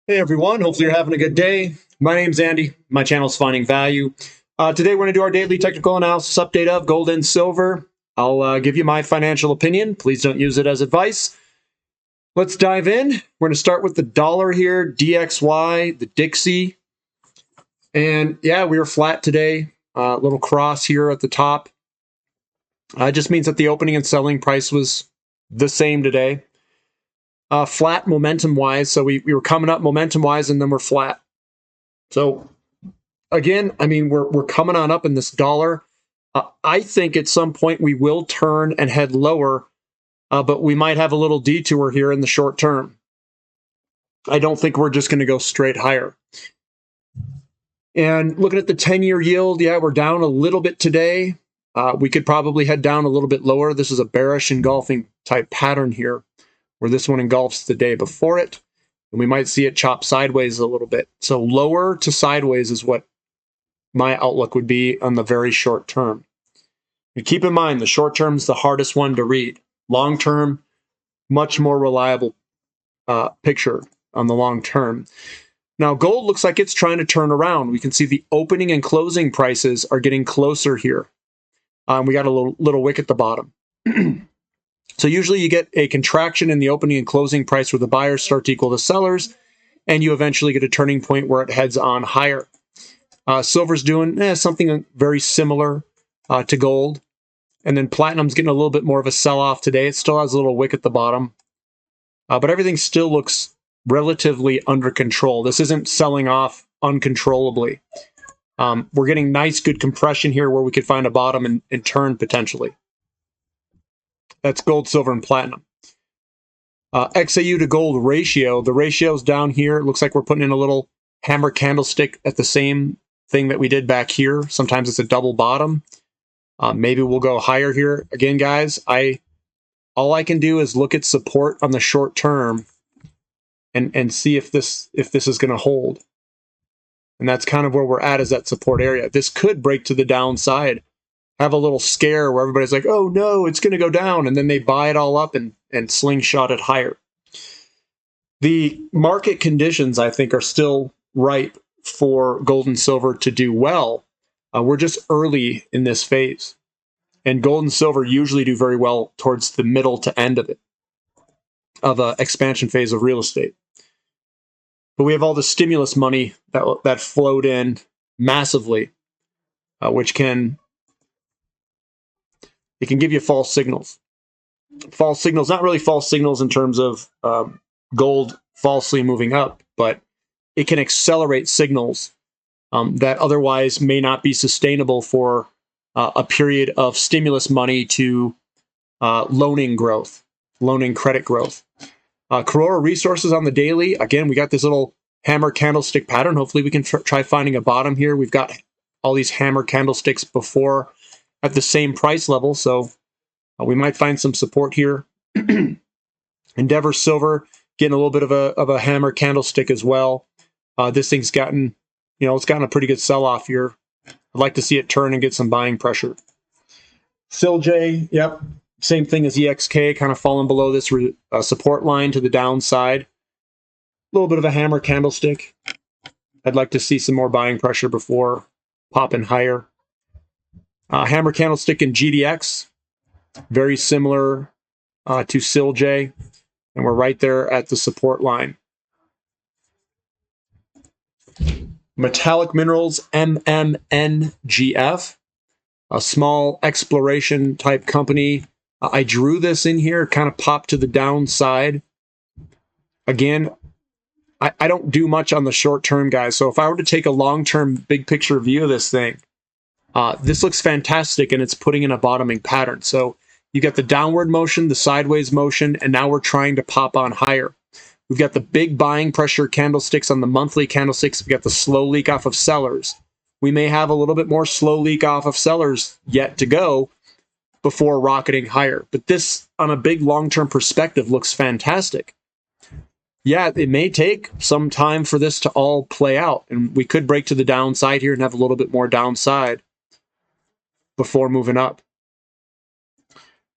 Hey everyone, hopefully you're having a good day. My name's Andy. My channel's Finding Value. Today we're going to do our daily technical analysis update of gold and silver. I'll give you my financial opinion. Please don't use it as advice. Let's dive in. We're going to start with the dollar here, DXY, the Dixie. And yeah, we were flat today. A little cross here at the top. It just means that the opening and selling price was the same today. Flat momentum-wise, so we were coming up momentum-wise, and then we're flat. So again, I mean, we're coming on up in this dollar. I think at some point we will turn and head lower, but we might have a little detour here in the short term. I don't think we're just going to go straight higher. And looking at the 10-year yield, yeah, we're down a little bit today. We could probably head down a little bit lower. This is a bearish engulfing type pattern here, where this one engulfs the day before it, and we might see it chop sideways a little bit. So lower to sideways is what my outlook would be on the very short term. And keep in mind, the short term is the hardest one to read. Long term, much more reliable picture on the long term. Now, gold looks like it's trying to turn around. We can see the opening and closing prices are getting closer here. We got a little wick at the bottom. So usually you get a contraction in the opening and closing price where the buyers start to equal the sellers, and you eventually get a turning point where it heads on higher. Silver's doing something very similar to gold. And then platinum's getting a little bit more of a sell-off today. It still has a little wick at the bottom. But everything still looks relatively under control. This isn't selling off uncontrollably. We're getting nice, good compression here where we could find a bottom and turn potentially. That's gold, silver, and platinum. XAU to gold ratio. The ratio's down here. It looks like we're putting in a little hammer candlestick at the same thing that we did back here. Sometimes it's a double bottom. Maybe we'll go higher here. Again, guys, all I can do is look at support on the short term and see if this is going to hold. And that's kind of where we're at, is that support area. This could break to the downside, have a little scare where everybody's like, oh no, it's going to go down, and then they buy it all up and slingshot it higher. The market conditions, I think, are still ripe for gold and silver to do well. We're just early in this phase, and gold and silver usually do very well towards the middle to end of it, of an expansion phase of real estate. But we have all the stimulus money that flowed in massively, which can give you false signals. False signals, not really false signals in terms of gold falsely moving up, but it can accelerate signals that otherwise may not be sustainable for a period of stimulus money to loaning credit growth. Karora Resources on the daily. Again, we got this little hammer candlestick pattern. Hopefully we can try finding a bottom here. We've got all these hammer candlesticks before at the same price level, so we might find some support here. Endeavor Silver getting a little bit of a hammer candlestick as well. This thing's gotten, it's gotten a pretty good sell-off here. I'd like to see it turn and get some buying pressure. SILJ, yep, same thing as EXK, kind of falling below this support line to the downside. A little bit of a hammer candlestick. I'd like to see some more buying pressure before popping higher. Hammer candlestick in GDX, very similar to SILJ, and we're right there at the support line. Metallic Minerals, MMNGF, a small exploration type company. I drew this in here, kind of popped to the downside. Again, I don't do much on the short term, guys. So if I were to take a long-term big picture view of this thing, this looks fantastic, and it's putting in a bottoming pattern. So you got the downward motion, the sideways motion, and now we're trying to pop on higher. We've got the big buying pressure candlesticks on the monthly candlesticks. We've got the slow leak off of sellers. We may have a little bit more slow leak off of sellers yet to go before rocketing higher. But this, on a big long-term perspective, looks fantastic. Yeah, it may take some time for this to all play out, and we could break to the downside here and have a little bit more downside before moving up.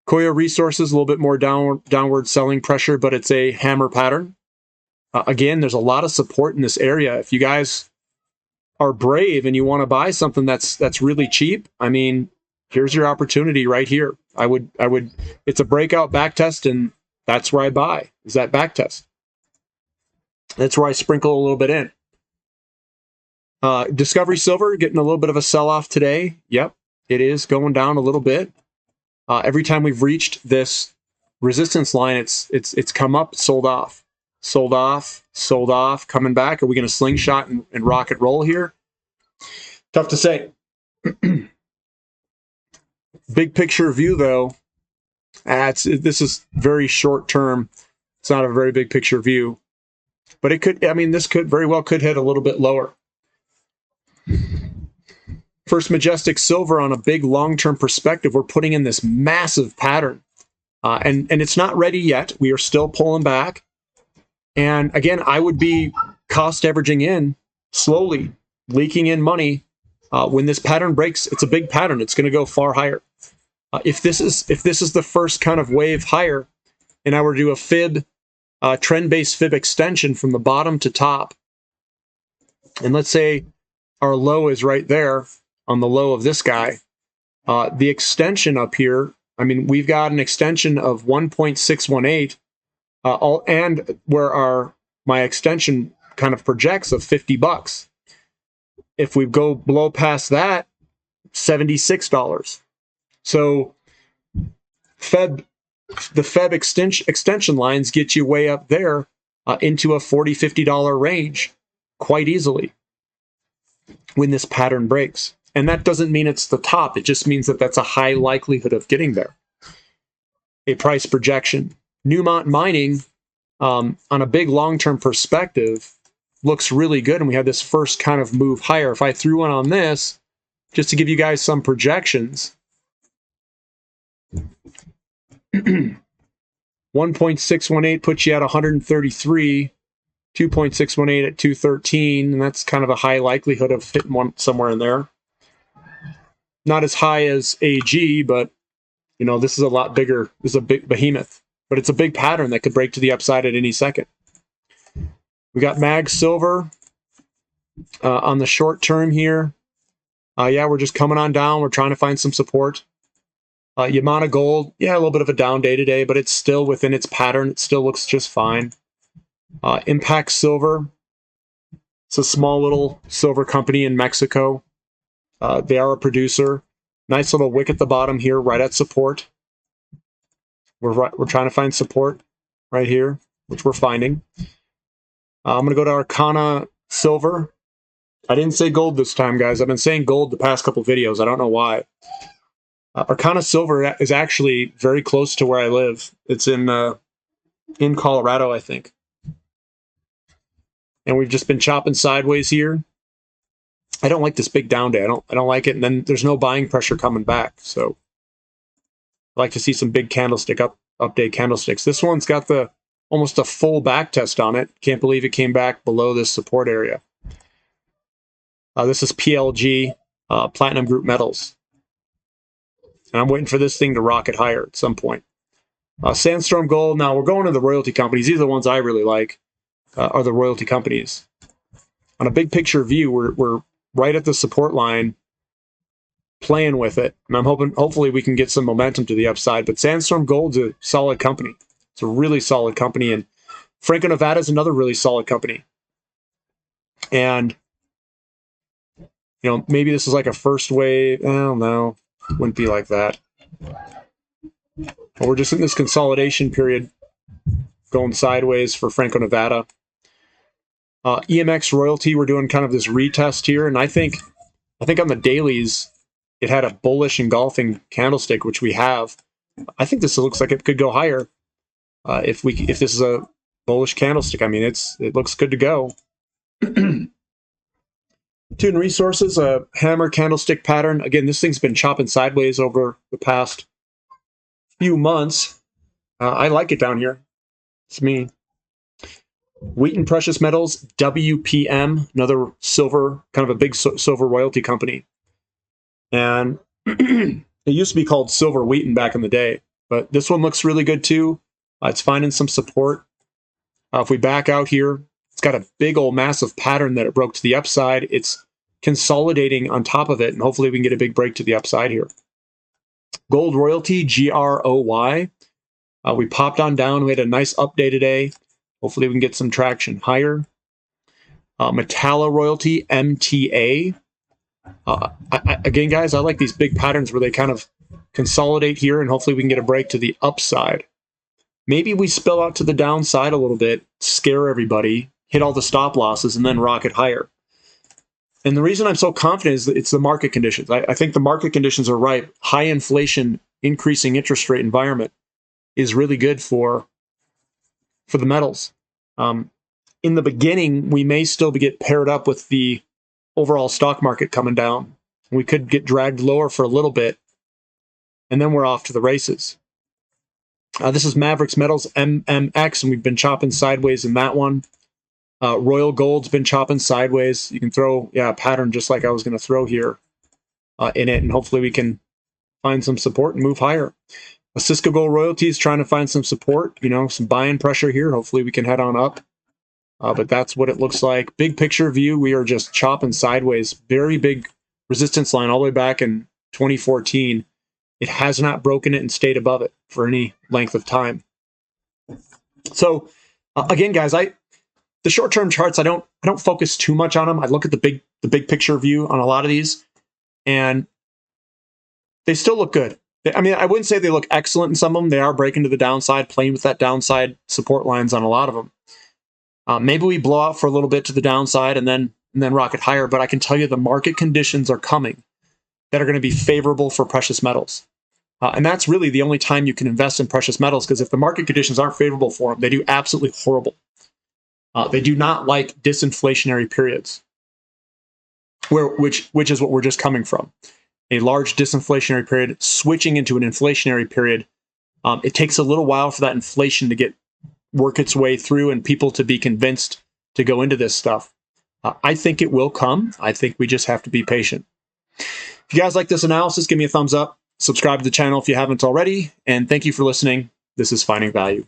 Koyo Resources, a little bit more downward selling pressure, but it's a hammer pattern. Again, there's a lot of support in this area. If you guys are brave and you want to buy something that's really cheap, I mean, here's your opportunity right here. I would, it's a breakout back test, and that's where I buy, is that back test. That's where I sprinkle a little bit in. Discovery Silver getting a little bit of a sell-off today. Yep, it is going down a little bit. Every time we've reached this resistance line, it's come up, sold off, sold off, sold off, coming back. Are we going to slingshot and rock and roll here? Tough to say. Big picture view, though, this is very short term. It's not a very big picture view, but it could. I mean, this could very well could hit a little bit lower. First Majestic Silver, on a big long-term perspective, we're putting in this massive pattern. And it's not ready yet. We are still pulling back. And again, I would be cost averaging in slowly, leaking in money. When this pattern breaks, it's a big pattern. It's going to go far higher. If this is the first kind of wave higher, and I were to do a fib, trend-based fib extension from the bottom to top, and let's say our low is right there on the low of this guy, the extension up here, I mean, we've got an extension of 1.618, and where my extension kind of projects of $50. If we go below past that, $76. So the Feb extension lines get you way up there into a $40, $50 range quite easily when this pattern breaks. And that doesn't mean it's the top. It just means that that's a high likelihood of getting there. A price projection. Newmont Mining, on a big long-term perspective, looks really good. And we have this first kind of move higher. If I threw one on this, just to give you guys some projections, 1.618 puts you at 133, 2.618 at 213, and that's kind of a high likelihood of hitting one somewhere in there. Not as high as AG, but you know, this is a lot bigger. This is a big behemoth, but it's a big pattern that could break to the upside at any second. We got Mag Silver on the short term here. Yeah, we're just coming on down. We're trying to find some support. Yamana Gold, yeah, a little bit of a down day today, but it's still within its pattern. It still looks just fine. Impact Silver, it's a small little silver company in Mexico. They are a producer. Nice little wick at the bottom here, right at support. We're trying to find support right here, which we're finding. I'm going to go to Arcana Silver. I didn't say gold this time, guys. I've been saying gold the past couple videos. I don't know why. Arcana Silver is actually very close to where I live. It's in Colorado, I think. And we've just been chopping sideways here. I don't like this big down day. I don't like it. And then there's no buying pressure coming back. So I like to see some big candlestick update candlesticks. This one's got almost a full back test on it. Can't believe it came back below this support area. This is PLG, Platinum Group Metals. And I'm waiting for this thing to rocket higher at some point. Sandstorm Gold. Now we're going to the royalty companies. These are the ones I really like, are the royalty companies. On a big picture view, we're right at the support line, playing with it. And I'm hopefully we can get some momentum to the upside. But Sandstorm Gold's a solid company. It's a really solid company. And Franco-Nevada is another really solid company. And, you know, maybe this is like a first wave. I don't know. Wouldn't be like that. But we're just in this consolidation period going sideways for Franco-Nevada. EMX Royalty, we're doing kind of this retest here, and I think on the dailies it had a bullish engulfing candlestick, which we have. I think this looks like it could go higher if this is a bullish candlestick. I mean, it looks good to go. Tune Resources, a hammer candlestick pattern. Again, this thing's been chopping sideways over the past few months. I like it down here. It's me. Wheaton Precious Metals, WPM, another silver, kind of a big silver royalty company. And it used to be called Silver Wheaton back in the day, but this one looks really good too. It's finding some support. If we back out here, it's got a big old massive pattern that it broke to the upside. It's consolidating on top of it, and hopefully we can get a big break to the upside here. Gold Royalty, GROY. We popped on down. We had a nice up day today. Hopefully we can get some traction higher. Metallo Royalty, MTA. Again, guys, I like these big patterns where they kind of consolidate here, and hopefully we can get a break to the upside. Maybe we spill out to the downside a little bit, scare everybody, hit all the stop losses, and then rocket higher. And the reason I'm so confident is that it's the market conditions. I think the market conditions are right. High inflation, increasing interest rate environment is really good for the metals. In the beginning, we may still get paired up with the overall stock market coming down. We could get dragged lower for a little bit, and then we're off to the races. This is Mavericks Metals MMX, and we've been chopping sideways in that one. Royal Gold's been chopping sideways. You can throw, a pattern just like I was going to throw here in it, and hopefully we can find some support and move higher. Cisco Gold Royalty is trying to find some support, some buying pressure here. Hopefully we can head on up. But that's what it looks like. Big picture view, we are just chopping sideways. Very big resistance line all the way back in 2014. It has not broken it and stayed above it for any length of time. So again, guys, the short-term charts, I don't focus too much on them. I look at the big picture view on a lot of these, and they still look good. I mean, I wouldn't say they look excellent in some of them. They are breaking to the downside, playing with that downside support lines on a lot of them. Maybe we blow out for a little bit to the downside and then rocket higher, but I can tell you the market conditions are coming that are going to be favorable for precious metals. And that's really the only time you can invest in precious metals, because if the market conditions aren't favorable for them, they do absolutely horrible. They do not like disinflationary periods, which is what we're just coming from. A large disinflationary period switching into an inflationary period. It takes a little while for that inflation to work its way through and people to be convinced to go into this stuff. I think it will come. I think we just have to be patient. If you guys like this analysis, give me a thumbs up. Subscribe to the channel if you haven't already. And thank you for listening. This is Finding Value.